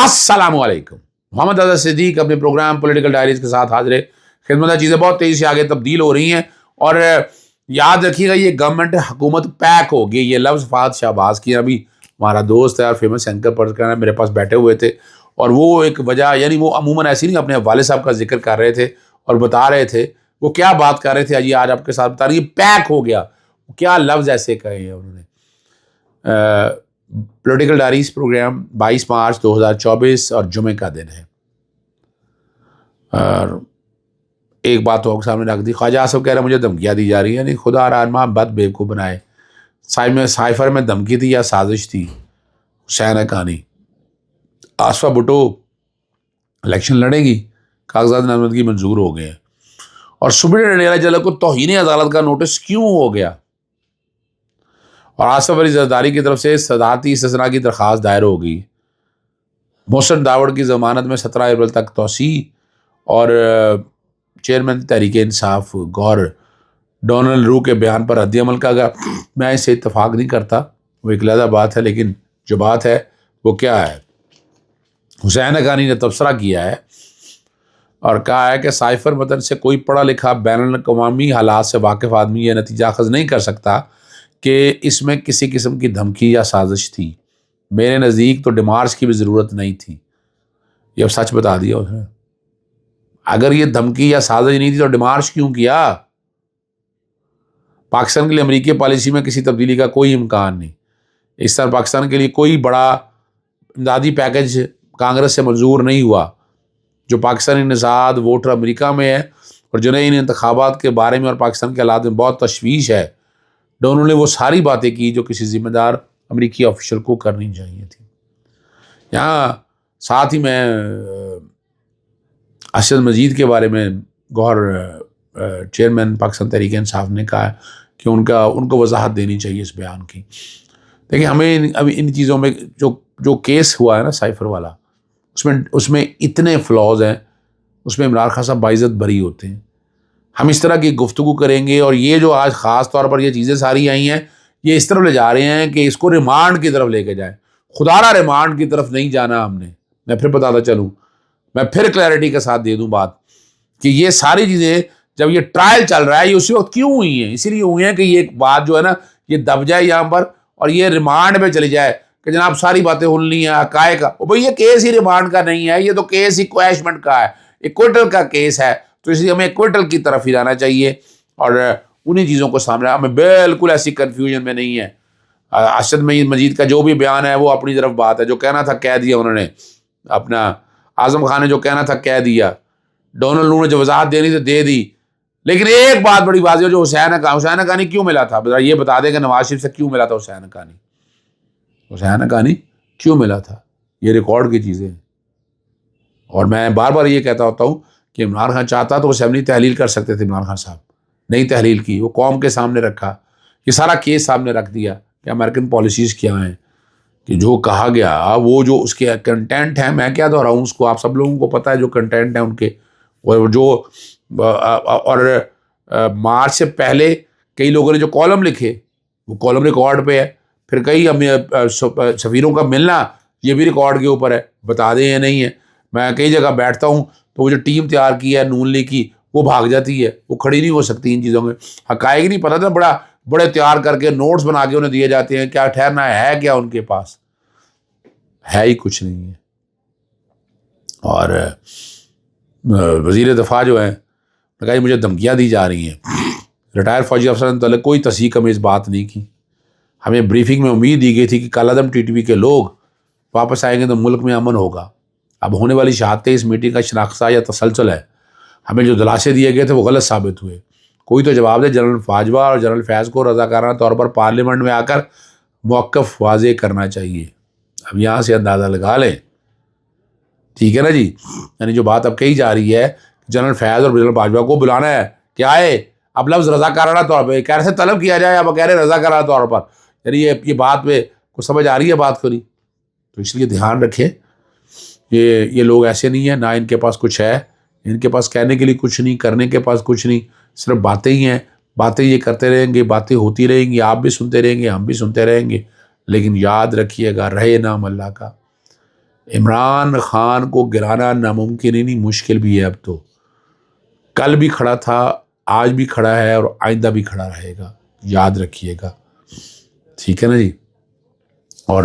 अस्सलाम वालेकुम। मोहम्मद अज़हर सिद्दीक अपने प्रोग्राम पॉलिटिकल डायरीज के साथ हाजिर खिदमत। चीज़ें बहुत तेज़ी से आगे तब्दील हो रही हैं और याद रखिएगा ये गवर्नमेंट हुकूमत पैक हो गई। ये लफ्ज़ फ़ात शाहबाज की, अभी हमारा दोस्त है और फेमस एंकर पर्सन मेरे पास बैठे हुए थे और वो एक वजह, यानी वो अमूमन ऐसी नहीं, अपने वाले साहब का जिक्र कर रहे थे और बता रहे थे वो क्या बात कर रहे थे। ये आज आपके साथ बता रही, पैक हो गया। क्या लफ्ज़ ऐसे कहे हैं उन्होंने। पॉलिटिकल डायरीज प्रोग्राम 22 मार्च 2024 और जुमे का दिन है। और एक बात तो सामने रख दी, ख्वाजा आसिफ कह रहे मुझे धमकियाँ दी जा रही है। नहीं, खुदा रहमान बद बेवकूफ़ बनाए। साइफर में धमकी थी या साजिश थी? हुसैन हक्कानी, आसफा भुट्टो इलेक्शन लड़ेगी, कागजात नामजदगी मंजूर हो गए हैं। और सुब्रमण्यम जला को तौहीन अदालत का नोटिस क्यों हो गया? और आसफ अली जरदारी की तरफ से सदारती इस्तिस्ना की दरख्वास्त दायर हो गई। मोहसिन दावड़ की ज़मानत में 17 अप्रैल तक तोसी। और चेयरमैन तहरीक इंसाफ गौर डोनाल्ड रू के बयान पर रद्द अमल का गया। मैं इससे इत्तफाक नहीं करता, वो एक अलग बात है, लेकिन जो बात है वो क्या है, हुसैन हक्कानी ने तबसरा किया है और कहा है कि साइफर मतन से कोई पढ़ा लिखा बैनुल-अक़वामी हालात से वाकिफ़ आदमी यह नतीजा अखज़ नहीं कर सकता कि इसमें किसी किस्म की धमकी या साजिश थी। मेरे नज़दीक तो डिमार्च की भी ज़रूरत नहीं थी। ये अब सच बता दिया उसने। अगर ये धमकी या साजिश नहीं थी तो डिमार्च क्यों किया? पाकिस्तान के लिए अमेरिकी पॉलिसी में किसी तब्दीली का कोई इम्कान नहीं। इस तरह पाकिस्तान के लिए कोई बड़ा इमदादी पैकेज कांग्रेस से मंजूर नहीं हुआ। जो पाकिस्तानी निज़ाद वोटर अमेरिका में है और जिन्हें इन इंतखाबात के बारे में और पाकिस्तान के हालात में बहुत तशवीश है, डोनाल्ड ने वो सारी बातें की जो किसी ज़िम्मेदार अमेरिकी ऑफिशियल को करनी चाहिए थी। यहाँ साथ ही मैं अरशद मजीद के बारे में गौहर चेयरमैन पाकिस्तान तहरीक इंसाफ ने कहा कि उनको वजाहत देनी चाहिए इस बयान की। देखिए, हमें अभी इन चीज़ों में जो केस हुआ है ना साइफर वाला, उसमें इतने फ्लॉज हैं, उसमें इमरान खान साहब बाइज़्ज़त बरी होते हैं। हम इस तरह की गुफ्तगू करेंगे और ये जो आज ख़ास तौर पर ये चीज़ें सारी आई हैं, ये इस तरफ ले जा रहे हैं कि इसको रिमांड की तरफ लेके जाएं। खुदारा रिमांड की तरफ नहीं जाना हमने। मैं फिर बताता चलूँ, मैं फिर क्लैरिटी के साथ दे दूँ बात कि ये सारी चीज़ें जब ये ट्रायल चल रहा है ये उसी वक्त क्यों हुई हैं? इसीलिए हुई हैं कि ये बात जो है ना, ये दब जाए यहाँ पर और ये रिमांड पे चली जाए कि जनाब सारी बातें हुलनी है हकायक का। भाई ये केस ही रिमांड का नहीं है, ये तो केस ही क्वैशमेंट का है, एक्विटल का केस है। तो इसलिए हमें एक्विटल की तरफ ही जाना चाहिए और उन्हीं चीज़ों को सामने, हमें बिल्कुल ऐसी कन्फ्यूजन में नहीं है। अरशद मजीद का जो भी बयान है वो अपनी तरफ बात है। जो कहना था कह दिया उन्होंने, अपना आज़म खान ने जो कहना था कह दिया, डोनाल्ड रू ने जो वजाहत देनी थी दे दी। लेकिन एक बात बड़ी बात है, जो हुसैन हक्कानी क्यों मिला था, ये बता दें कि नवाज शरीफ से क्यों मिला था हुसैन हक्कानी क्यों मिला था? ये रिकॉर्ड की चीज़ें हैं। और मैं बार बार ये कहता होता हूँ कि इमरान खान चाहता तो वो असेंबली तहलील कर सकते थे। इमरान खान साहब नहीं तहलील की, वो कौम के सामने रखा, ये सारा केस सामने रख दिया कि अमेरिकन पॉलिसीज़ क्या हैं, कि जो कहा गया वो जो उसके कंटेंट है, मैं क्या दोहराऊँ उसको, आप सब लोगों को पता है जो कंटेंट है उनके। और जो और मार्च से पहले कई लोगों ने जो कॉलम लिखे वो कॉलम रिकॉर्ड पे है। फिर कई सफ़ीरों का मिलना ये भी रिकॉर्ड के ऊपर है, बता दें या नहीं है। मैं कई जगह बैठता हूँ तो वो जो टीम तैयार की है नून लीग की, वो भाग जाती है, वो खड़ी नहीं हो सकती इन चीज़ों में। हकायक नहीं पता था, बड़े तैयार करके नोट्स बना के उन्हें दिए जाते हैं। क्या ठहरना है क्या उनके पास? है ही कुछ नहीं है। और वज़ीर दफ़ा जो है कहा मुझे धमकियाँ दी जा रही हैं। रिटायर्ड फौजी अफसर ने कोई तस्दीक हमें इस बात नहीं की। हमें ब्रीफिंग में उम्मीद दी गई थी कि कालादम टीटीपी के लोग वापस आएंगे तो मुल्क में अमन होगा। अब होने वाली शहादतें इस मीटिंग का शनाख्सा या तसलसल है। हमें जो दिलासे दिए गए थे वो गलत साबित हुए। कोई तो जवाब दे। जनरल फाजवा और जनरल फैज़ को रज़ाकाराना तौर पर पार्लियामेंट में आकर मौक़िफ़ वाज़ेह करना चाहिए। अब यहाँ से अंदाज़ा लगा लें, ठीक है ना जी। यानी जो बात अब कही जा रही है, जनरल फैज़ और जनरल बाजवा को बुलाना है कि आए। अब लफ्ज़ रज़ाकाराना तौर पर कैसे तलब किया जाए, अब कह रहे रज़ाकाराना तौर पर। यानी ये बात पे कुछ समझ आ रही है बात करी। तो इसलिए ध्यान रखें, ये लोग ऐसे नहीं है, ना इनके पास कुछ है, इनके पास कहने के लिए कुछ नहीं, करने के पास कुछ नहीं, सिर्फ बातें ही हैं। बातें ये करते रहेंगे, बातें होती रहेंगी, आप भी सुनते रहेंगे, हम भी सुनते रहेंगे। लेकिन याद रखिएगा, रहे नाम अल्लाह का। عمران خان کو گرانا ناممکن ہی نہیں، مشکل بھی ہے اب تو. کل بھی کھڑا تھا، آج بھی کھڑا ہے اور آئندہ بھی کھڑا رہے گا، یاد رکھیے گا. ٹھیک ہے نا جی. اور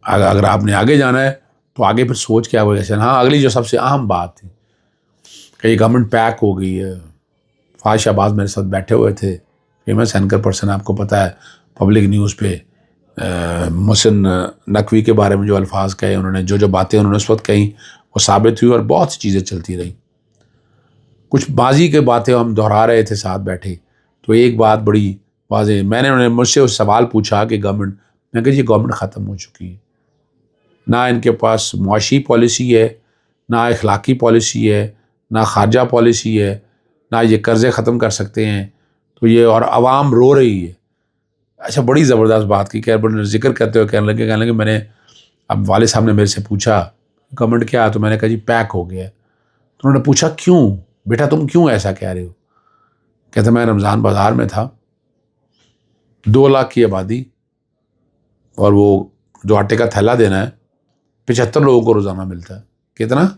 اگر آپ نے آگے جانا ہے تو آگے پھر سوچ کیا ہوگا. ہاں، اگلی جو سب سے اہم بات تھی کہ یہ گورنمنٹ پیک ہو گئی ہے. فاضل شہباز میرے ساتھ بیٹھے ہوئے تھے، فیمس اینکر پرسن، آپ کو پتہ ہے، پبلک نیوز پہ محسن نقوی کے بارے میں جو الفاظ کہے انہوں نے، جو باتیں انہوں نے اس وقت کہیں وہ ثابت ہوئی، اور بہت سی چیزیں چلتی رہیں. کچھ ماضی کے باتیں ہم دہرا رہے تھے ساتھ بیٹھے، تو ایک بات بڑی واضح، انہوں نے مجھ سے اس سوال پوچھا کہ گورنمنٹ، میں کہا یہ گورنمنٹ ختم ہو چکی ہے، نہ ان کے پاس معاشی پالیسی ہے، نہ اخلاقی پالیسی ہے، نہ خارجہ پالیسی ہے، نہ یہ قرضے ختم کر سکتے ہیں. تو یہ، اور عوام رو رہی ہے. اچھا، بڑی زبردست بات کی. ذکر کرتے ہوئے کہنے لگے میں نے، اب والد صاحب نے میرے سے پوچھا گورنمنٹ کیا ہے، تو میں نے کہا جی پیک ہو گیا ہے. تو انہوں نے پوچھا کیوں بیٹا، تم کیوں ایسا کہہ رہے ہو؟ کہتے میں رمضان بازار میں تھا، 2 لاکھ کی آبادی، اور وہ جو آٹے کا تھیلا دینا ہے 75 لوگوں کو روزانہ ملتا ہے. کتنا؟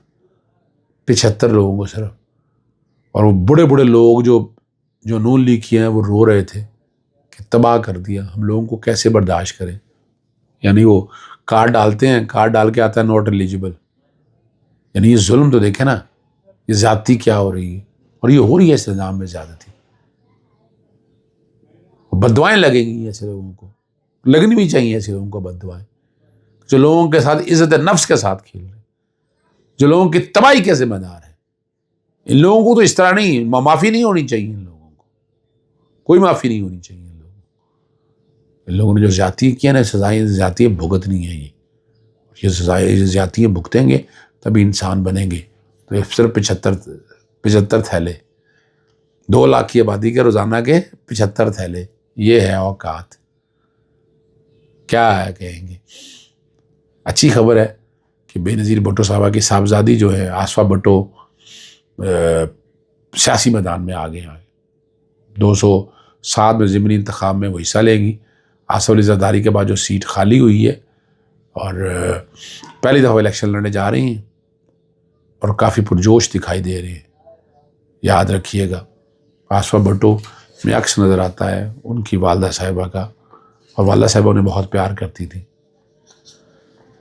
75 لوگوں کو صرف. اور وہ بڑے بڑے لوگ جو نون لیگ کیے ہیں وہ رو رہے تھے کہ تباہ کر دیا، ہم لوگوں کو کیسے برداشت کریں. یعنی وہ کارڈ ڈالتے ہیں، کارڈ ڈال کے آتا ہے ناٹ ایلیجیبل. یعنی یہ ظلم تو دیکھیں نا، یہ زیادتی کیا ہو رہی ہے، اور یہ ہو رہی ہے اس نظام میں زیادتی. بددعائیں لگیں گی ایسے لوگوں کو، لگنی بھی چاہیے ایسے لوگوں کو بددعائیں، جو لوگوں کے ساتھ عزت نفس کے ساتھ کھیل رہے ہیں، جو لوگوں کی تباہی کے ذمہ دار ہیں. ان لوگوں کو تو اس طرح نہیں، معافی نہیں ہونی چاہیے. ان لوگوں کو کوئی معافی نہیں ہونی چاہیے. ان لوگوں نے جو زیادتی کی ہے نا، سزائیں زیادتی بھگتنی ہے. یہ سزائیں زیادتی بھگتیں گے تبھی انسان بنیں گے. تو یہ صرف 75 تھیلے، 2 لاکھ کی آبادی کے روزانہ کے 75 تھیلے، یہ ہے اوقات. کیا ہے کہیں گے. اچھی خبر ہے کہ بے نظیر بھٹو صاحبہ کی صاحبزادی جو ہے آصفہ بھٹو سیاسی میدان میں آگے آئے. 207 میں ضمنی انتخاب میں وہ حصہ لیں گی. آصف علی زرداری کے بعد جو سیٹ خالی ہوئی ہے، اور پہلی دفعہ الیکشن لڑنے جا رہی ہیں، اور کافی پرجوش دکھائی دے رہے ہیں. یاد رکھیے گا، آصفہ بھٹو میں عکس نظر آتا ہے ان کی والدہ صاحبہ کا، اور والدہ صاحبہ انہیں بہت پیار کرتی تھی.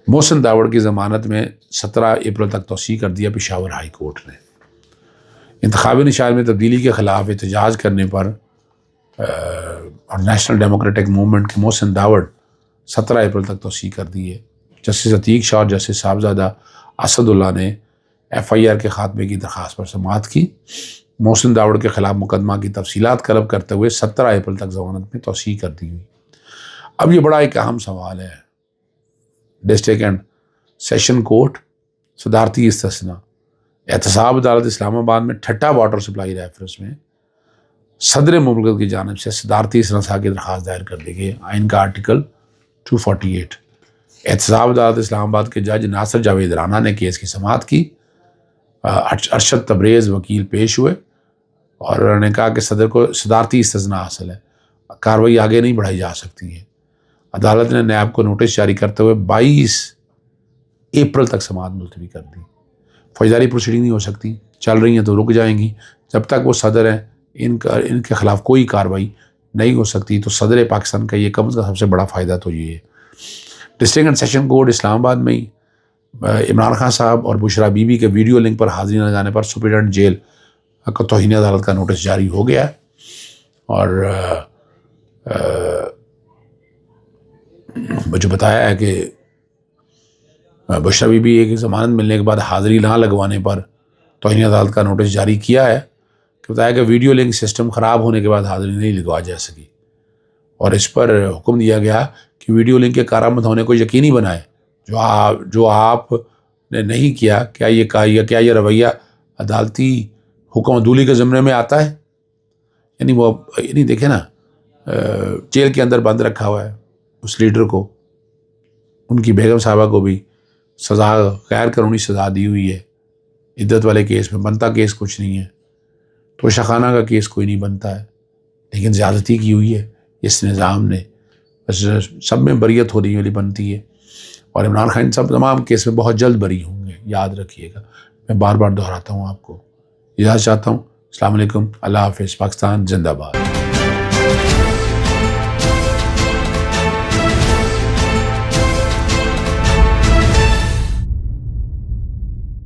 محسن داوڑ کی ضمانت میں 17 اپریل تک توسیع کر دیا پشاور ہائی کورٹ نے. انتخابی نشان میں تبدیلی کے خلاف احتجاج کرنے پر اور نیشنل ڈیموکریٹک موومنٹ کے محسن داوڑ 17 اپریل تک توسیع کر دی ہے. جسٹس عتیق شاہ اور جسٹس صاحبزادہ اسد اللہ نے FIR کے خاتمے کی درخواست پر سماعت کی. محسن داوڑ کے خلاف مقدمہ کی تفصیلات طلب کرتے ہوئے 17 اپریل تک ضمانت میں توسیع کر دی ہوئی. اب یہ بڑا ایک اہم سوال ہے، ڈسٹرکٹ اینڈ سیشن کورٹ صدارتی استثنا. احتساب عدالت اسلام آباد میں ٹھٹا واٹر سپلائی ریفرنس میں صدر مملکت کی جانب سے صدارتی استثنا کی درخواست دائر کر دی گئی. آئین کا آرٹیکل 248. احتساب عدالت اسلام آباد کے جج ناصر جاوید رانا نے کیس کی سماعت کی. ارشد تبریز وکیل پیش ہوئے، اور انہوں نے کہا کہ صدر کو صدارتی استثنا حاصل ہے، کارروائی آگے نہیں بڑھائی جا سکتی ہے. عدالت نے نیب کو نوٹس جاری کرتے ہوئے 22 اپریل تک سماعت ملتوی کر دی. فوجداری پروسیڈنگ نہیں ہو سکتی، چل رہی ہیں تو رک جائیں گی. جب تک وہ صدر ہیں ان کے خلاف کوئی کارروائی نہیں ہو سکتی. تو صدر پاکستان کا یہ کم کا سب سے بڑا فائدہ تو یہ ہے. ڈسٹرکٹ اینڈ سیشن کورٹ اسلام آباد میں ہی عمران خان صاحب اور بشرا بی بی کے ویڈیو لنک پر حاضری نہ جانے پر سپرنٹینڈنٹ جیل کا توہین عدالت کا نوٹس جاری ہو گیا ہے. اور مجھے بتایا ہے کہ بشرا بی بی ایک ضمانت ملنے کے بعد حاضری نہ لگوانے پر توہین عدالت کا نوٹس جاری کیا ہے، کہ بتایا کہ ویڈیو لنک سسٹم خراب ہونے کے بعد حاضری نہیں لگوا جا سکی، اور اس پر حکم دیا گیا کہ ویڈیو لنک کے کارآمد ہونے کو یقینی بنائے. جو آپ نے نہیں کیا، کیا یہ رویہ عدالتی حکم عدولی کے ضمن میں آتا ہے؟ یعنی دیکھیں نا، جیل کے اندر بند رکھا ہوا ہے اس لیڈر کو، ان کی بیگم صاحبہ کو بھی سزا، غیر قانونی سزا دی ہوئی ہے. عدت والے کیس میں بنتا کیس کچھ نہیں ہے، تو شخانہ کا کیس کوئی نہیں بنتا ہے، لیکن زیادتی کی ہوئی ہے اس نظام نے. سب میں بریت ہونے والی بنتی ہے. اور عمران خان سب تمام کیس میں بہت جلد بری ہوں گے، یاد رکھیے گا. میں بار بار دہراتا ہوں آپ کو. اجازت چاہتا ہوں. السلام علیکم. اللہ حافظ. پاکستان زندہ باد.